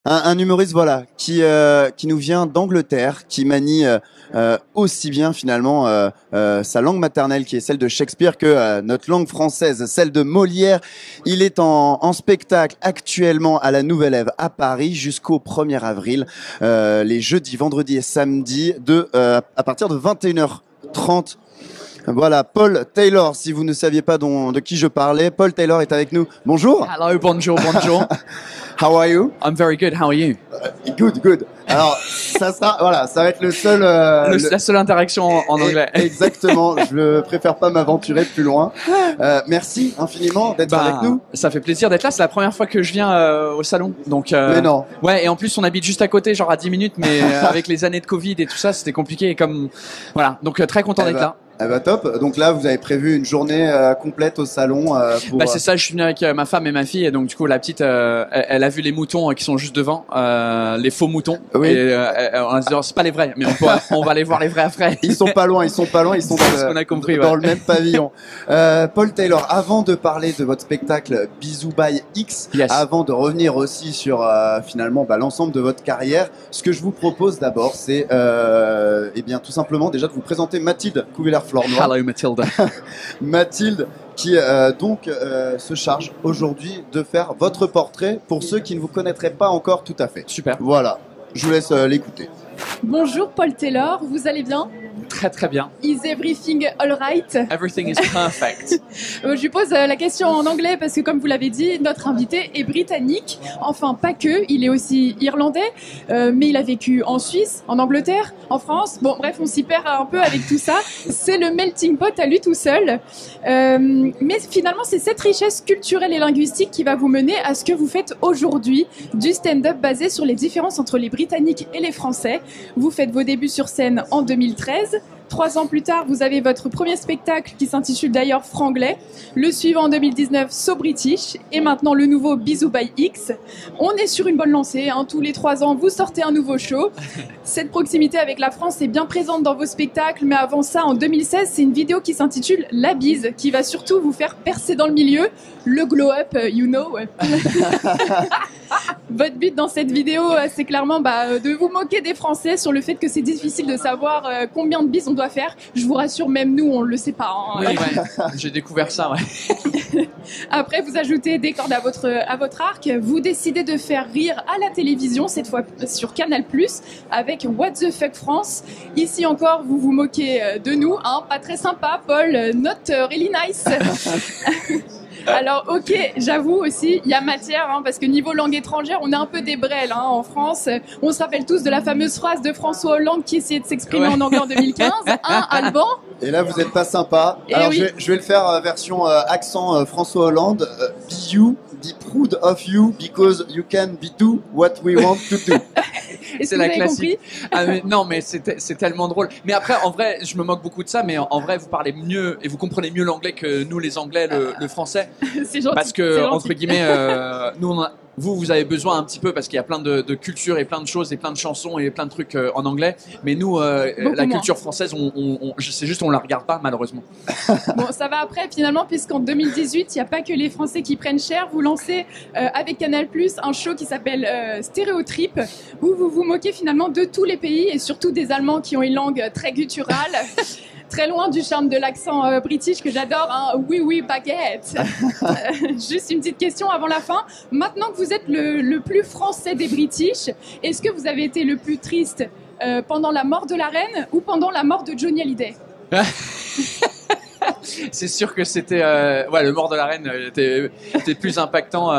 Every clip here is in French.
Un humoriste, voilà, qui nous vient d'Angleterre, qui manie aussi bien finalement sa langue maternelle, qui est celle de Shakespeare, que notre langue française, celle de Molière. Il est en spectacle actuellement à la Nouvelle Ève à Paris jusqu'au 1er avril, les jeudis, vendredis et samedis, à partir de 21h30. Voilà, Paul Taylor, si vous ne saviez pas de qui je parlais, Paul Taylor est avec nous. Bonjour. Hello, bonjour, bonjour. How are you? I'm very good, how are you? Good, good. Alors, ça va être le seul... La seule interaction en anglais. Exactement, je préfère pas m'aventurer plus loin. Merci infiniment d'être avec nous. Ça fait plaisir d'être là, c'est la première fois que je viens au salon. Donc, mais non. Ouais, et en plus on habite juste à côté, genre à 10 minutes, mais avec les années de Covid et tout ça, c'était compliqué. Et comme... Voilà, donc très content d'être là. Eh bah top. Donc là, vous avez prévu une journée complète au salon pour... c'est ça, je suis venu avec ma femme et ma fille, et donc du coup la petite, elle a vu les moutons qui sont juste devant, les faux moutons. Oui. Et on se dit, c'est pas les vrais, mais on va aller voir les vrais après. Ils sont pas loin, ils sont on a compris, dans le même pavillon. Paul Taylor, avant de parler de votre spectacle Bisous by X, yes. Avant de revenir aussi sur finalement l'ensemble de votre carrière, ce que je vous propose d'abord, c'est eh bien tout simplement déjà de vous présenter Mathilde Couvillère-Flornoy. Hello Mathilde. Mathilde qui se charge aujourd'hui de faire votre portrait pour ceux qui ne vous connaîtraient pas encore tout à fait. Super. Voilà, je vous laisse l'écouter. Bonjour Paul Taylor, vous allez bien? Très très bien. Is everything alright? Everything is perfect. Je lui pose la question en anglais parce que comme vous l'avez dit, notre invité est britannique. Enfin, pas que, il est aussi irlandais, mais il a vécu en Suisse, en Angleterre, en France. Bon, bref, on s'y perd un peu avec tout ça. C'est le melting pot à lui tout seul. Mais finalement, c'est cette richesse culturelle et linguistique qui va vous mener à ce que vous faites aujourd'hui, du stand-up basé sur les différences entre les Britanniques et les Français. Vous faites vos débuts sur scène en 2013. 3 ans plus tard, vous avez votre premier spectacle qui s'intitule d'ailleurs Franglais. Le suivant en 2019, So British. Et maintenant le nouveau Bisous by X. On est sur une bonne lancée. Tous les 3 ans, vous sortez un nouveau show. Cette proximité avec la France est bien présente dans vos spectacles. Mais avant ça, en 2016, c'est une vidéo qui s'intitule La Bise, qui va surtout vous faire percer dans le milieu. Le glow-up, you know. Votre but dans cette vidéo, c'est clairement de vous moquer des Français sur le fait que c'est difficile de savoir combien de bises on doit faire. Je vous rassure, même nous, on le sait pas. Oui, ouais. J'ai découvert ça, ouais. Après, vous ajoutez des cordes à votre arc. Vous décidez de faire rire à la télévision, cette fois sur Canal+, avec What the Fuck France. Ici encore, vous vous moquez de nous. Pas très sympa, Paul. Not really nice. Alors, ok, j'avoue aussi, il y a matière, parce que niveau langue étrangère, on est un peu des brels en France. On se rappelle tous de la fameuse phrase de François Hollande qui essayait de s'exprimer en anglais en 2015. Alban. Et là, vous n'êtes pas sympa. Alors, oui. je vais le faire version accent François Hollande. Be you, be proud of you, because you can be do what we want to do. C'est la classique. Mais non, mais c'est tellement drôle. Mais après, en vrai, je me moque beaucoup de ça, mais en vrai, vous parlez mieux et vous comprenez mieux l'anglais que nous, les Anglais, le français. C'est gentil. Parce que, entre guillemets, nous, vous avez besoin un petit peu parce qu'il y a plein de cultures et plein de choses et plein de chansons et plein de trucs en anglais. Mais nous, la culture française, c'est juste on la regarde pas, malheureusement. Bon, ça va après, finalement, puisqu'en 2018, il n'y a pas que les Français qui prennent cher. Vous lancez avec Canal+, un show qui s'appelle Stéréotrip, où vous vous moquez finalement de tous les pays et surtout des Allemands qui ont une langue très gutturale. Très loin du charme de l'accent british que j'adore, oui, oui, baguette. Juste une petite question avant la fin. Maintenant que vous êtes le plus français des British, est-ce que vous avez été le plus triste pendant la mort de la reine ou pendant la mort de Johnny Hallyday? C'est sûr que c'était le mort de la reine était plus impactant.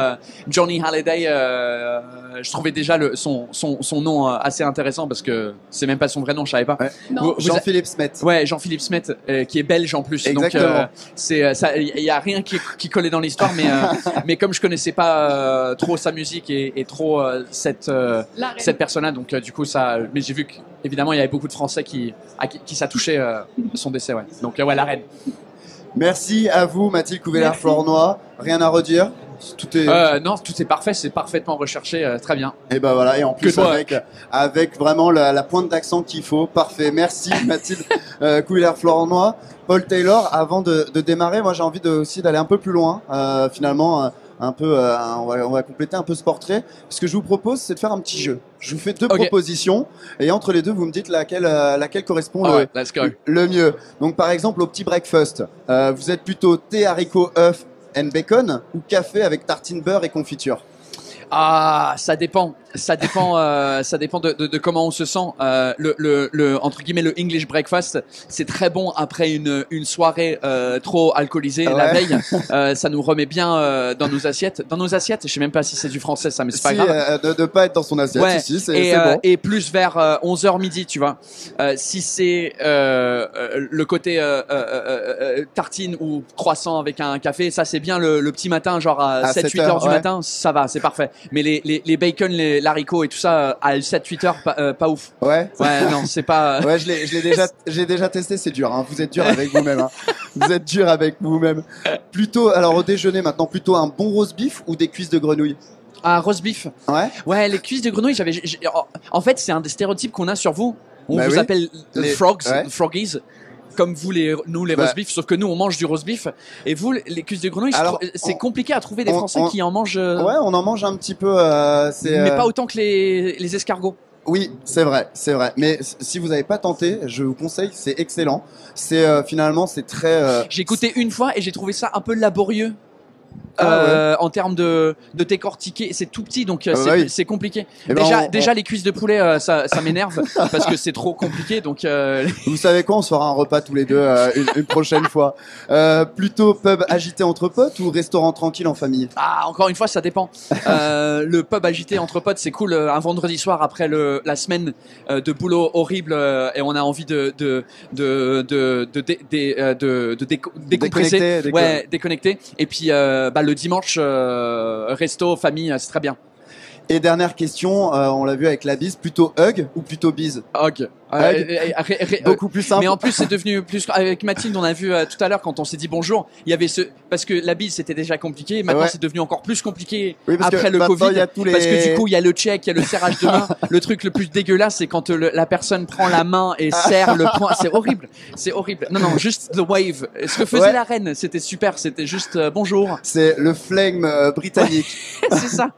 Johnny Hallyday, je trouvais déjà son nom assez intéressant parce que c'est même pas son vrai nom, je savais pas. Ouais. Jean-Philippe Smet. Ouais, Jean-Philippe Smet, qui est belge en plus. Exactement. Donc c'est ça, il y a rien qui collait dans l'histoire, mais comme je connaissais pas trop sa musique et trop cette personne-là, donc du coup ça. Mais j'ai vu qu'évidemment il y avait beaucoup de Français qui ça touchait son décès, ouais. Donc la reine. Merci à vous, Mathilde Couvillère-Flornoy. Rien à redire? Tout est. Non, tout est parfait, c'est parfaitement recherché, très bien. Et ben voilà, et en plus toi. avec vraiment la pointe d'accent qu'il faut. Parfait. Merci Mathilde Couillère-Flournoy. Paul Taylor, avant de démarrer, moi j'ai envie aussi d'aller un peu plus loin, finalement. On va compléter un peu ce portrait. Ce que je vous propose, c'est de faire un petit jeu. Je vous fais deux propositions et entre les deux, vous me dites laquelle correspond le mieux. Donc, par exemple, au petit breakfast, vous êtes plutôt thé, haricots, œufs and bacon ou café avec tartine beurre et confiture? Ah, ça dépend de comment on se sent. Le entre guillemets le English breakfast, c'est très bon après une soirée trop alcoolisée la veille. Ça nous remet bien dans nos assiettes. Je sais même pas si c'est du français ça, mais c'est pas grave. De pas être dans son assiette. Ouais. C'est bon. Et plus vers 11h midi, tu vois. Si c'est le côté tartine ou croissant avec un café, ça c'est bien le petit matin, genre à 7-8 heures du matin, ça va, c'est parfait. Mais les bacon, les haricots et tout ça à 7-8 heures, pas ouf. Ouais. Non, c'est pas. Ouais, j'ai déjà testé, c'est dur. Hein. Vous êtes dur avec vous-même. Hein. Vous êtes dur avec vous-même. Plutôt, alors au déjeuner maintenant, plutôt un bon roast beef ou des cuisses de grenouille? Ah, roast beef. Ouais, les cuisses de grenouille. En fait, c'est un des stéréotypes qu'on a sur vous. On vous appelle les frogs, froggies. Comme vous nous les roast beef, sauf que nous on mange du roast beef et vous les cuisses de grenouille. C'est compliqué à trouver des Français qui en mangent. Ouais, on en mange un petit peu. Mais pas autant que les escargots. Oui, c'est vrai. Mais si vous n'avez pas tenté, je vous conseille, c'est excellent. C'est finalement c'est très. J'ai goûté une fois et j'ai trouvé ça un peu laborieux. En termes de décortiquer, c'est tout petit donc c'est compliqué. Et déjà les cuisses de poulet ça m'énerve parce que c'est trop compliqué donc Vous savez quoi, on se fera un repas tous les deux une prochaine fois. Plutôt pub agité entre potes ou restaurant tranquille en famille? Ah, encore une fois ça dépend. Le pub agité entre potes c'est cool un vendredi soir après la semaine de boulot horrible et on a envie de décompresser, déconnecter et puis le dimanche, resto, famille, c'est très bien. Et dernière question, on l'a vu avec la bise, plutôt hug ou plutôt bise? Hug. Beaucoup plus simple. Mais en plus, c'est devenu plus avec Mathilde. On a vu tout à l'heure quand on s'est dit bonjour. Il y avait parce que la bise c'était déjà compliqué. Maintenant, c'est devenu encore plus compliqué après le Covid. Parce que du coup, il y a le check, il y a le serrage de main. Le truc le plus dégueulasse, c'est quand la personne prend la main et serre le poing. C'est horrible. Non, juste the wave. Ce que faisait la reine, c'était super. C'était juste bonjour. C'est le flegme britannique. C'est ça.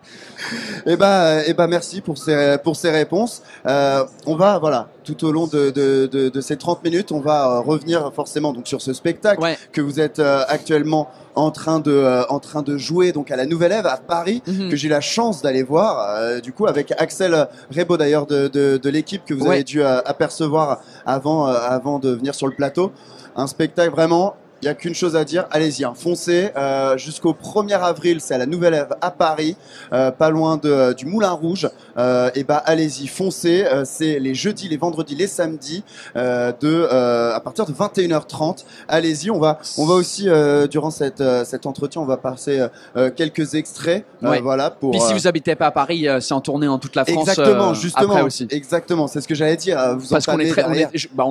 Eh ben, merci pour ces réponses. On va, tout au long de ces 30 minutes, on va revenir forcément donc sur ce spectacle que vous êtes actuellement en train de jouer donc à la Nouvelle Ève à Paris, que j'ai eu la chance d'aller voir, du coup avec Axel Rebaud d'ailleurs de l'équipe que vous avez dû apercevoir avant de venir sur le plateau. Un spectacle vraiment. Il n'y a qu'une chose à dire, allez-y, foncez. Jusqu'au 1er avril, c'est à la Nouvelle Ève à Paris, pas loin du Moulin Rouge. Allez-y, foncez. C'est les jeudis, les vendredis, les samedis, à partir de 21h30. Allez-y, on va aussi durant cet entretien, on va passer quelques extraits. Voilà pour. Puis si vous habitez pas à Paris, c'est en tournée en toute la France. Exactement, justement. Après aussi. Exactement, c'est ce que j'allais dire. Parce qu'on est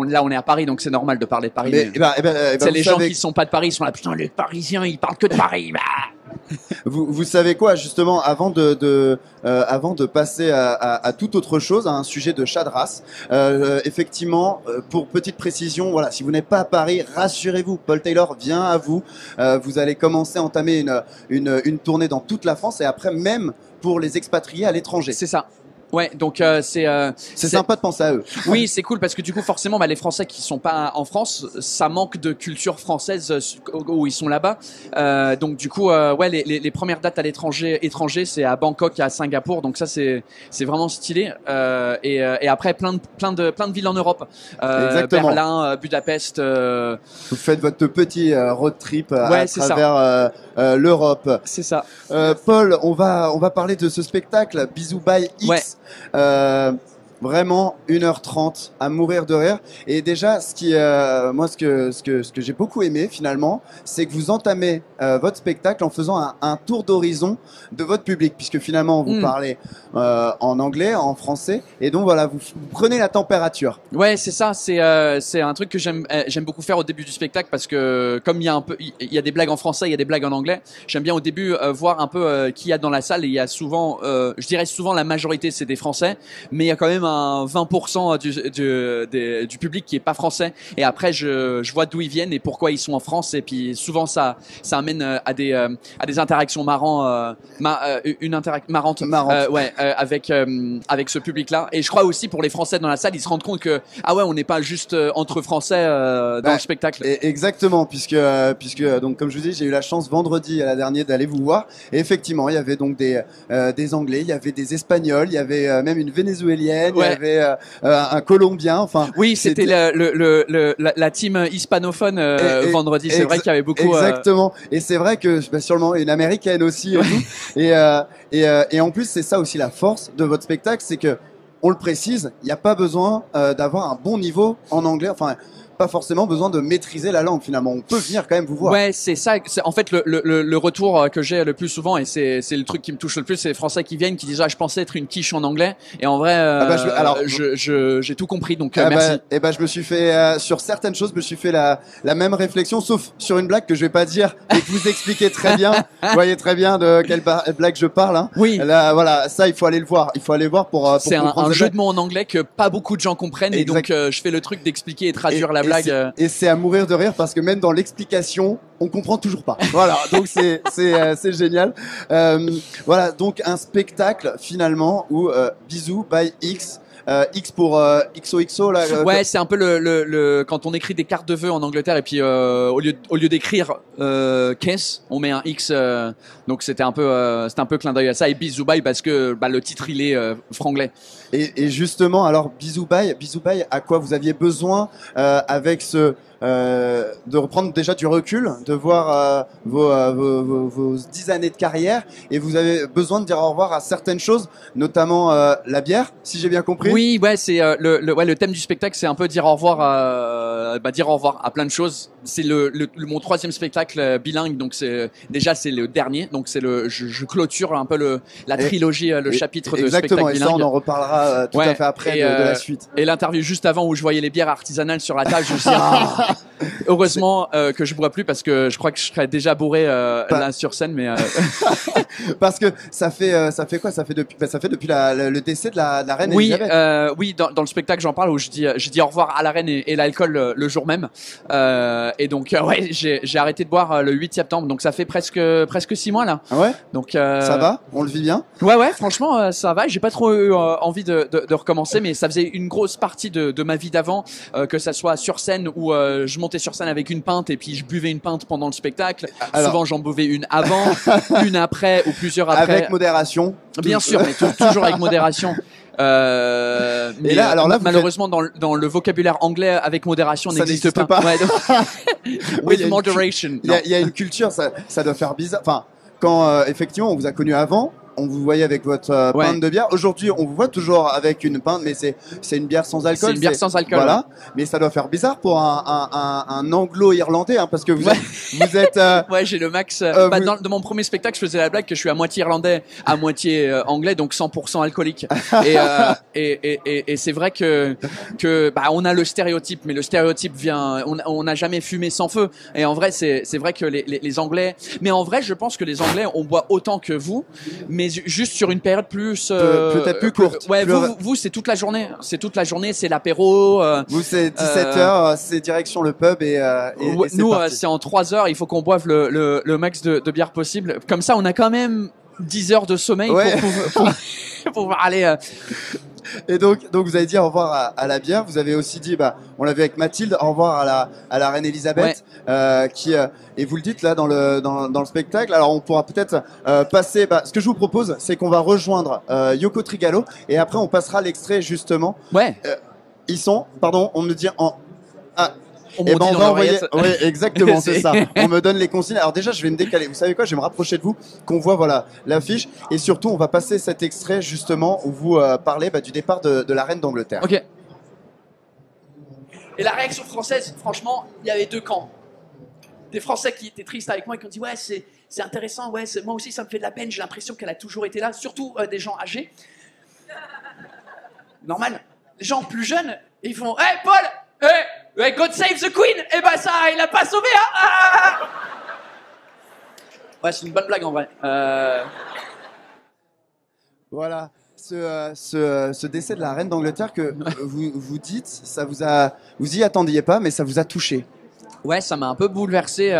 là, on est à Paris, donc c'est normal de parler de Paris. C'est les gens qui sont pas de Paris, ils sont là, putain, les Parisiens, ils parlent que de Paris. Vous savez quoi, justement, avant de passer à toute autre chose, à un sujet de chat de race, effectivement, pour petite précision, voilà, si vous n'êtes pas à Paris, rassurez-vous, Paul Taylor vient à vous. Vous allez commencer à entamer une tournée dans toute la France et après même pour les expatriés à l'étranger. C'est ça. Ouais, donc c'est sympa de penser à eux. Oui, c'est cool parce que du coup forcément les Français qui sont pas en France, ça manque de culture française où ils sont là-bas. Donc du coup les premières dates à l'étranger c'est à Bangkok, à Singapour. Donc ça c'est vraiment stylé et après plein de villes en Europe. Berlin, Budapest. Vous faites votre petit road trip à travers l'Europe. C'est ça. Paul, on va parler de ce spectacle Bisous by X. Vraiment 1h30 à mourir de rire. Et déjà, moi, ce que j'ai beaucoup aimé finalement, c'est que vous entamez votre spectacle en faisant un tour d'horizon de votre public, puisque finalement vous parlez en anglais, en français, et donc voilà, vous prenez la température. Ouais, c'est ça. C'est un truc que j'aime beaucoup faire au début du spectacle, parce que comme il y a des blagues en français, il y a des blagues en anglais. J'aime bien au début voir un peu qui y a dans la salle, et il y a souvent, je dirais souvent la majorité c'est des Français, mais il y a quand même un 20% du public qui est pas français. Et après, je vois d'où ils viennent et pourquoi ils sont en France. Et puis souvent, ça amène à des interactions marrantes, avec ce public-là. Et je crois aussi pour les Français dans la salle, ils se rendent compte que on n'est pas juste entre Français dans le spectacle. Exactement, puisque donc comme je vous dis, j'ai eu la chance vendredi à la dernière d'aller vous voir. Et effectivement, il y avait donc des Anglais, il y avait des Espagnols, il y avait même une Vénézuélienne, il y avait un Colombien. Enfin, oui, c'était la team hispanophone vendredi. C'est vrai qu'il y avait beaucoup. Exactement. Et c'est vrai que sûrement une américaine aussi. Et en plus, c'est ça aussi la force de votre spectacle, c'est que on le précise, il n'y a pas besoin d'avoir un bon niveau en anglais. Enfin, pas forcément besoin de maîtriser la langue finalement. On peut venir quand même vous voir. Ouais, c'est ça. En fait, le retour que j'ai le plus souvent, et c'est le truc qui me touche le plus, c'est les Français qui viennent, qui disent je pensais être une quiche en anglais, et en vrai, j'ai tout compris. Donc merci. Je me suis fait sur certaines choses, je me suis fait la même réflexion, sauf sur une blague que je vais pas dire, et que vous expliquez très bien. Vous voyez très bien de quelle blague je parle. Hein. Oui. Là, voilà, ça il faut aller le voir. Il faut aller voir pour c'est un jeu de mots en anglais que pas beaucoup de gens comprennent, et donc je fais le truc d'expliquer et traduire la blague. Et c'est à mourir de rire parce que même dans l'explication, on comprend toujours pas. Voilà, donc c'est génial. Voilà, donc un spectacle finalement où Bisous by X. X pour XOXO là. Ouais, c'est un peu le quand on écrit des cartes de vœux en Angleterre, et puis au lieu d'écrire Kiss, on met un X. Donc c'était un peu clin d'œil à ça. Et Bisous Bye parce que le titre il est franglais. Et justement, alors Bisous Bye, à quoi vous aviez besoin avec de reprendre déjà du recul, de voir vos 10 années de carrière, et vous avez besoin de dire au revoir à certaines choses, notamment la bière, si j'ai bien compris. Oui, ouais, c'est le thème du spectacle, c'est un peu dire au revoir à plein de choses. C'est mon 3e spectacle bilingue, donc c'est le dernier, donc c'est je clôture un peu la trilogie, le chapitre de spectacle bilingue. Exactement, et ça on en reparlera tout à fait après de la suite. Et l'interview juste avant où je voyais les bières artisanales sur la table, je me suis dit heureusement que je bois plus, parce que je crois que je serais déjà bourré là sur scène, mais parce que ça fait quoi, ça fait depuis le décès de la reine Elisabeth. Oui, dans le spectacle j'en parle, où je dis au revoir à la reine et l'alcool le jour même, et donc j'ai arrêté de boire le 8 septembre, donc ça fait presque 6 mois là. Ah ouais. Donc ça va, on le vit bien. Ouais, franchement ça va. J'ai pas trop eu envie de recommencer, mais ça faisait une grosse partie de ma vie d'avant, que ça soit sur scène où je montais sur scène avec une pinte, et puis je buvais une pinte pendant le spectacle. Alors, souvent j'en buvais une avant, une après, ou plusieurs après. Avec modération. Bien sûr, mais toujours avec modération. Mais là, malheureusement, dans le vocabulaire anglais, avec modération, ça n'existe pas. Ouais, donc, with moderation. Il y a une culture, ça doit faire bizarre. Enfin, quand effectivement on vous a connu avant, on vous voyait avec votre pinte de bière. Aujourd'hui, on vous voit toujours avec une pinte, mais c'est une bière sans alcool. C'est une bière sans alcool. Voilà. Mais ça doit faire bizarre pour un anglo-irlandais, hein, parce que vous êtes. Ouais, j'ai le max. Dans mon premier spectacle, je faisais la blague que je suis à moitié irlandais, à moitié anglais, donc 100% alcoolique. Et c'est vrai que on a le stéréotype, mais le stéréotype vient. On n'a jamais fumé sans feu. Et en vrai, c'est vrai que les Anglais. Mais en vrai, je pense que les Anglais, on boit autant que vous, mais juste sur une période peut-être plus courte. Ouais, vous c'est toute la journée. C'est l'apéro. Vous c'est 17h, c'est direction le pub et nous c'est en 3 heures. Il faut qu'on boive le max de bière possible. Comme ça, on a quand même 10 heures de sommeil pour pouvoir aller. Et donc vous avez dit au revoir à la bière. Vous avez aussi dit, on l'avait avec Mathilde, au revoir à la reine Elisabeth, qui et vous le dites là dans le spectacle. Alors on pourra peut-être passer. Ce que je vous propose, c'est qu'on va rejoindre Yoko Trigalo, et après on passera l'extrait justement. Ouais. Ils sont, pardon, on me dit On Eh m'en ben, dit on dans va l'oreillette. envoyer. Oui, exactement, c'est ça. On me donne les consignes. Alors déjà, je vais me décaler. Vous savez quoi? Je vais me rapprocher de vous, qu'on voit voilà l'affiche, et surtout, on va passer cet extrait justement où vous parlez du départ de la reine d'Angleterre. Ok. Et la réaction française, franchement, il y avait deux camps. Des Français qui étaient tristes avec moi et qui ont dit ouais c'est intéressant, ouais moi aussi ça me fait de la peine, j'ai l'impression qu'elle a toujours été là, surtout des gens âgés. Normal. Les gens plus jeunes, ils font hey Paul, hey, God save the Queen, et ben ça il a pas sauvé hein. Ah ouais c'est une bonne blague en vrai. Voilà. Ce décès de la reine d'Angleterre que vous dites, vous y attendiez pas, mais ça vous a touché. Ouais, ça m'a un peu bouleversé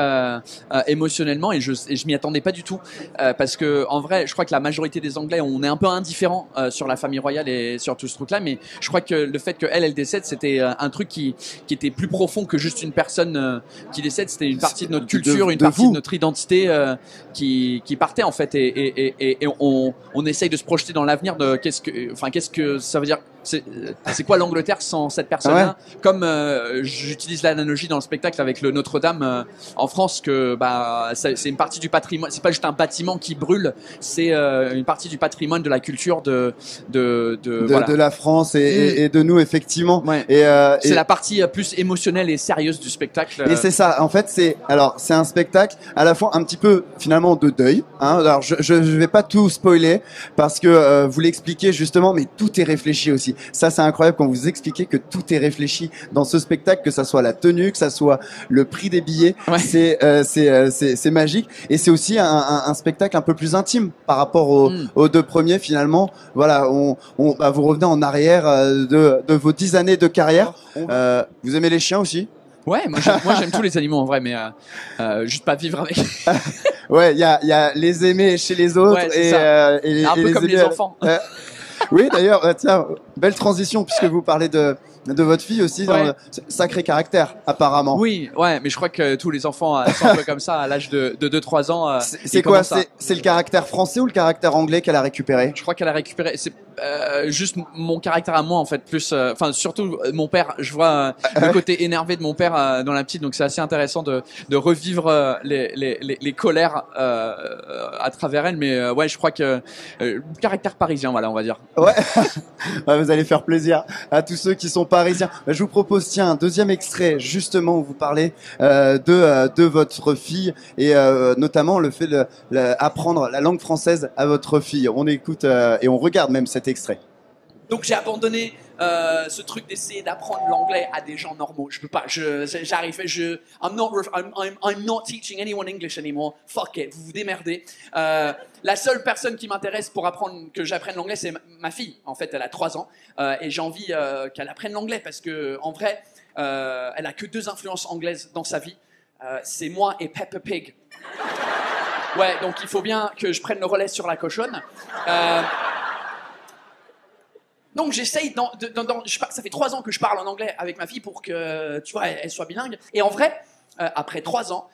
émotionnellement et je m'y attendais pas du tout parce que en vrai, je crois que la majorité des Anglais, on est un peu indifférent sur la famille royale et sur tout ce truc-là, mais je crois que le fait qu'elle décède, c'était un truc qui était plus profond que juste une personne qui décède. C'était une partie de notre culture, une partie de notre identité qui partait en fait et on essaye de se projeter dans l'avenir de qu'est-ce que ça veut dire. C'est quoi l'Angleterre sans cette personne-là? Ouais. Comme j'utilise l'analogie dans le spectacle avec le Notre-Dame en France, que c'est une partie du patrimoine. C'est pas juste un bâtiment qui brûle, c'est une partie du patrimoine de la culture de la France et de nous effectivement. Ouais. C'est la partie plus émotionnelle et sérieuse du spectacle. Et c'est ça. En fait, c'est un spectacle à la fois un petit peu finalement de deuil. Hein. Alors je vais pas tout spoiler parce que vous l'expliquez justement, mais tout est réfléchi aussi. Ça, c'est incroyable quand vous expliquez que tout est réfléchi dans ce spectacle, que ça soit la tenue, que ça soit le prix des billets. Ouais. C'est magique. Et c'est aussi un spectacle un peu plus intime par rapport aux deux premiers finalement. Voilà, vous revenez en arrière de vos 10 années de carrière. Vous aimez les chiens aussi? Ouais, moi j'aime tous les animaux en vrai, mais juste pas vivre avec. Ouais, il y a les aimer chez les autres et un peu comme les enfants. Oui, d'ailleurs, tiens, belle transition puisque vous parlez de votre fille aussi, dans le sacré caractère, apparemment. Oui, ouais, mais je crois que tous les enfants sont un peu comme ça à l'âge de 2-3 ans. C'est quoi? C'est le caractère français ou le caractère anglais qu'elle a récupéré? Je crois qu'elle a récupéré. C'est juste mon caractère à moi en fait, plus. Enfin, surtout mon père. Je vois le côté énervé de mon père dans la petite, donc c'est assez intéressant de revivre les colères à travers elle. Mais ouais, je crois que caractère parisien, voilà, on va dire. Ouais. Vous allez faire plaisir à tous ceux qui sont parisiens. Je vous propose un deuxième extrait justement où vous parlez de votre fille et notamment le fait d'apprendre la langue française à votre fille. On écoute et on regarde même cet extrait. Donc j'ai abandonné ce truc d'essayer d'apprendre l'anglais à des gens normaux. Je peux pas. I'm not teaching anyone English anymore. Fuck it. Vous vous démerdez. La seule personne qui m'intéresse pour que j'apprenne l'anglais, c'est ma fille. En fait, elle a 3 ans et j'ai envie qu'elle apprenne l'anglais parce que en vrai, elle a que 2 influences anglaises dans sa vie. C'est moi et Peppa Pig. Ouais, donc il faut bien que je prenne le relais sur la cochonne. Donc j'essaye, ça fait 3 ans que je parle en anglais avec ma fille pour que, tu vois, elle soit bilingue. Et en vrai, après 3 ans,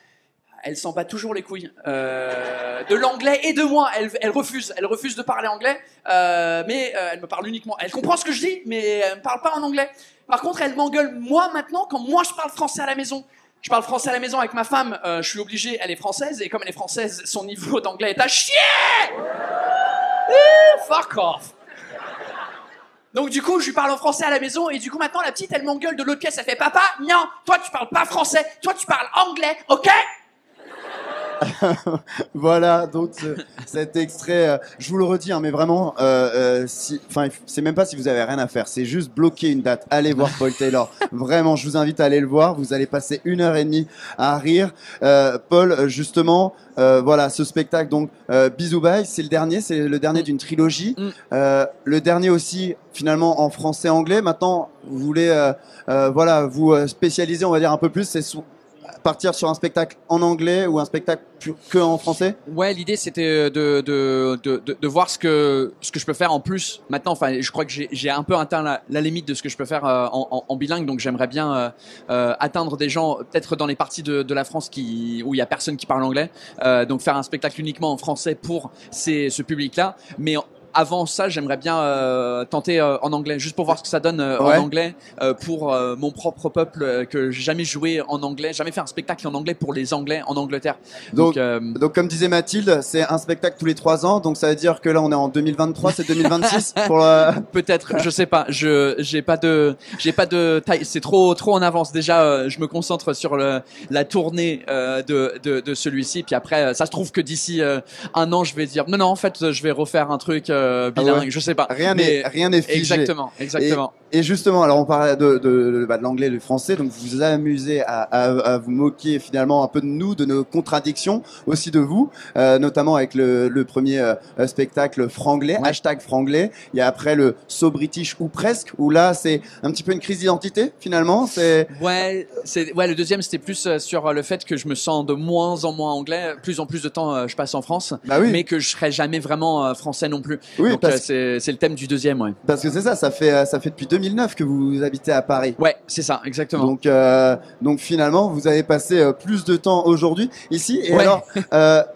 elle s'en bat toujours les couilles de l'anglais et de moi. Elle refuse de parler anglais, mais elle me parle uniquement. Elle comprend ce que je dis, mais elle me parle pas en anglais. Par contre, elle m'engueule moi maintenant quand moi je parle français à la maison. Je parle français à la maison avec ma femme, je suis obligé, elle est française, et comme elle est française, son niveau d'anglais est à chier. Fuck off. Donc du coup, je lui parle en français à la maison et du coup maintenant la petite elle m'engueule de l'autre pièce, elle fait papa, non, toi tu parles pas français, toi tu parles anglais, ok? Voilà, donc cet extrait, je vous le redis, mais vraiment, c'est même pas si vous avez rien à faire, c'est juste bloquer une date. Allez voir Paul Taylor. Vraiment, je vous invite à aller le voir. Vous allez passer 1h30 à rire. Paul, justement, voilà, ce spectacle, donc Bisous Bye, c'est le dernier d'une trilogie. Le dernier aussi, finalement, en français-anglais. Maintenant, vous voulez, voilà, vous spécialiser, on va dire un peu plus. C'est partir sur un spectacle en anglais ou un spectacle que en français? Ouais, l'idée c'était de voir ce que je peux faire en plus. Maintenant, enfin, je crois que j'ai un peu atteint la limite de ce que je peux faire en bilingue, donc j'aimerais bien atteindre des gens peut-être dans les parties de la France où il y a personne qui parle anglais. Donc faire un spectacle uniquement en français pour ce public-là, mais avant ça, j'aimerais bien tenter en anglais, juste pour voir ce que ça donne en anglais pour mon propre peuple que j'ai jamais joué en anglais, jamais fait un spectacle en anglais pour les Anglais en Angleterre. Donc comme disait Mathilde, c'est un spectacle tous les 3 ans, donc ça veut dire que là on est en 2023, c'est 2026 pour peut-être, je sais pas, j'ai pas de taille, c'est trop en avance. Déjà, je me concentre sur la tournée de celui-ci, puis après, ça se trouve que d'ici un an, je vais dire non, en fait, je vais refaire un truc bilingue, je sais pas. Rien n'est figé. Exactement. Et justement, alors on parlait de l'anglais et du français, donc vous vous amusez à vous moquer finalement un peu de nous, de nos contradictions, aussi de vous, notamment avec le premier spectacle franglais, #franglais. Il y a après le So British ou presque, où là c'est un petit peu une crise d'identité finalement. Le deuxième c'était plus sur le fait que je me sens de moins en moins anglais, plus en plus de temps je passe en France, mais que je serai jamais vraiment français non plus. Oui, donc c'est le thème du deuxième, ouais. Parce que c'est ça fait depuis 2009 que vous habitez à Paris. Ouais, c'est ça, exactement. Donc finalement, vous avez passé plus de temps aujourd'hui ici. Et alors,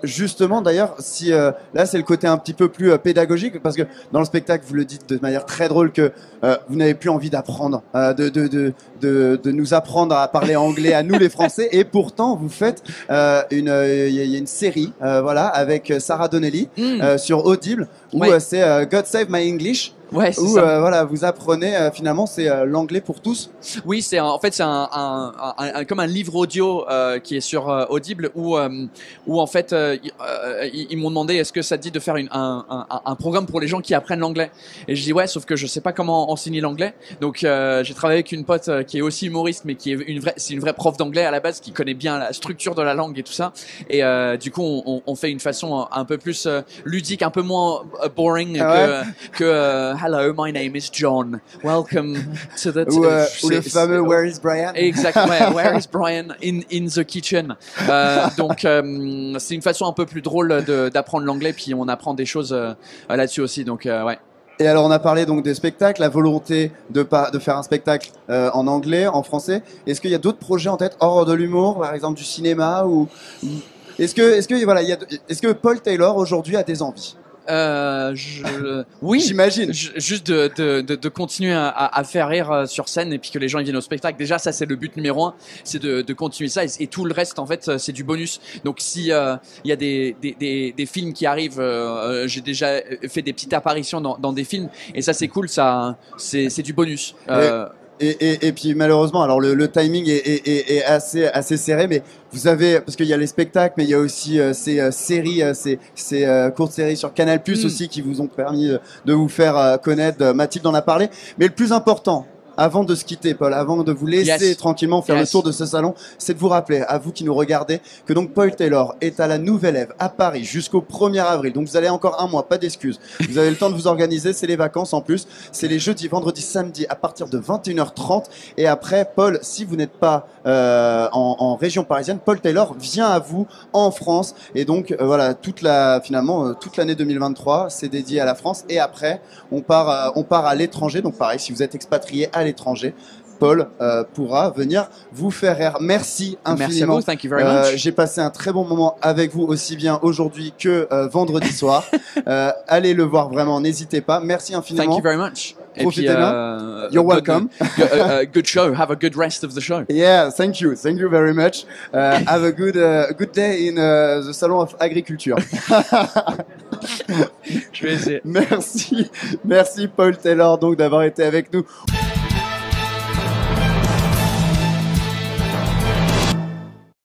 justement, d'ailleurs, si là, c'est le côté un petit peu plus pédagogique, parce que dans le spectacle, vous le dites de manière très drôle que vous n'avez plus envie d'apprendre, de nous apprendre à parler anglais à nous les Français. Et pourtant, vous faites il y a une série, avec Sarah Donnelly sur Audible, où c'est God Save My English. Ouais, c'est où ça. vous apprenez finalement c'est l'anglais pour tous. Oui, c'est comme un livre audio qui est sur Audible où en fait ils m'ont demandé est-ce que ça te dit de faire un programme pour les gens qui apprennent l'anglais. Et je dis ouais, sauf que je sais pas comment enseigner l'anglais. Donc j'ai travaillé avec une pote qui est aussi humoriste mais qui est une vraie prof d'anglais à la base qui connaît bien la structure de la langue et tout ça. Et du coup on fait une façon un peu plus ludique, un peu moins boring que Hello, my name is John. Welcome to the... ou le fameux Where is Brian? Exactement. Where is Brian in the kitchen? Donc, c'est une façon un peu plus drôle d'apprendre l'anglais, puis on apprend des choses là-dessus aussi. Donc, ouais. Et alors, on a parlé donc des spectacles, la volonté de faire un spectacle en anglais, en français. Est-ce qu'il y a d'autres projets en tête hors de l'humour, par exemple du cinéma ou est-ce que Paul Taylor aujourd'hui a des envies? Oui, j'imagine. Juste de continuer à faire rire sur scène et puis que les gens ils viennent au spectacle. Déjà, ça c'est le but numéro 1, c'est de continuer ça et tout le reste en fait c'est du bonus. Donc si il y a des films qui arrivent, j'ai déjà fait des petites apparitions dans des films et ça c'est cool, ça c'est du bonus. Et puis malheureusement, alors le timing est assez serré, mais vous avez, parce qu'il y a les spectacles, mais il y a aussi ces séries, ces courtes séries sur Canal+ aussi qui vous ont permis de vous faire connaître. Mathilde en a parlé, mais le plus important, avant de se quitter, Paul, avant de vous laisser tranquillement faire le tour de ce salon, c'est de vous rappeler, à vous qui nous regardez, que donc Paul Taylor est à la Nouvelle Ève à Paris jusqu'au 1er avril. Donc vous allez encore un mois, pas d'excuses. Vous avez le temps de vous organiser, c'est les vacances en plus. C'est les jeudis, vendredis, samedis à partir de 21h30. Et après, Paul, si vous n'êtes pas en région parisienne, Paul Taylor vient à vous en France. Et donc voilà, toute l'année 2023, c'est dédié à la France. Et après, on part à l'étranger. Donc pareil, si vous êtes expatrié à l'étranger, Paul pourra venir vous faire rire. Merci infiniment. Merci à vous. Thank you very much. J'ai passé un très bon moment avec vous aussi bien aujourd'hui que vendredi soir. Allez le voir vraiment, n'hésitez pas. Merci infiniment. Thank you very much. Profitez bien. You're welcome. Good show. Have a good rest of the show. Yeah, thank you very much. Have a good day in the Salon of Agriculture. Je vais essayer. Merci Paul Taylor donc d'avoir été avec nous.